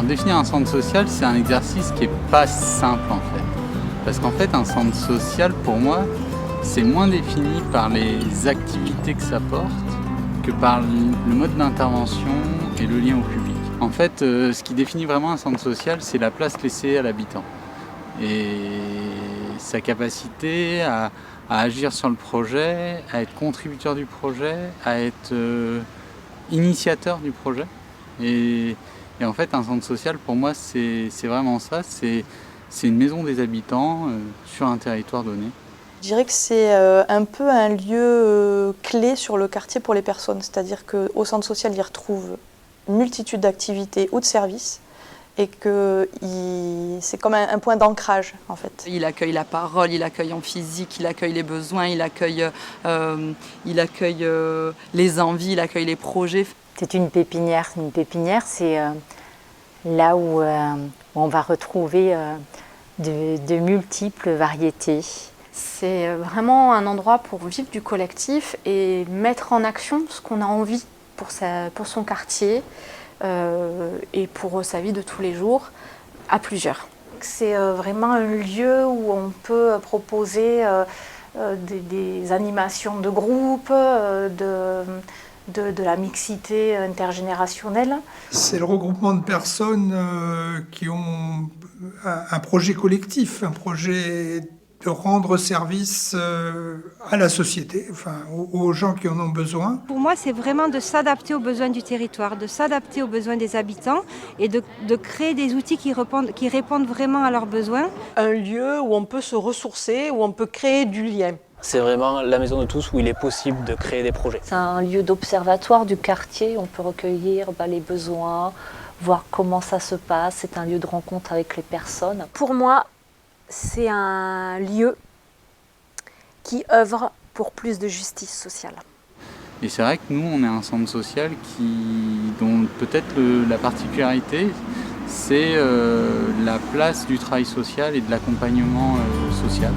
Alors définir un centre social, c'est un exercice qui n'est pas simple en fait. Parce qu'en fait, un centre social, pour moi, c'est moins défini par les activités que ça porte que par le mode d'intervention et le lien au public. En fait, ce qui définit vraiment un centre social, c'est la place laissée à l'habitant. Et sa capacité à agir sur le projet, à être contributeur du projet, à être initiateur du projet. Et en fait, un centre social, pour moi, c'est vraiment ça. C'est une maison des habitants sur un territoire donné. Je dirais que c'est un peu un lieu clé sur le quartier pour les personnes. C'est-à-dire qu'au centre social, ils retrouvent une multitude d'activités ou de services et que c'est comme un point d'ancrage en fait. Il accueille la parole, il accueille en physique, il accueille les besoins, il accueille les envies, il accueille les projets. C'est une pépinière. Une pépinière, c'est là où on va retrouver de multiples variétés. C'est vraiment un endroit pour vivre du collectif et mettre en action ce qu'on a envie pour son quartier et pour sa vie de tous les jours à plusieurs. C'est vraiment un lieu où on peut proposer des animations de groupe, de la mixité intergénérationnelle. C'est le regroupement de personnes qui ont un projet collectif, un projet de rendre service à la société, enfin, aux gens qui en ont besoin. Pour moi, c'est vraiment de s'adapter aux besoins du territoire, de s'adapter aux besoins des habitants et de créer des outils qui répondent vraiment à leurs besoins. Un lieu où on peut se ressourcer, où on peut créer du lien. C'est vraiment la maison de tous où il est possible de créer des projets. C'est un lieu d'observatoire du quartier, on peut recueillir les besoins, voir comment ça se passe, c'est un lieu de rencontre avec les personnes. Pour moi, c'est un lieu qui œuvre pour plus de justice sociale. Et c'est vrai que nous, on est un centre social dont peut-être la particularité, c'est la place du travail social et de l'accompagnement social.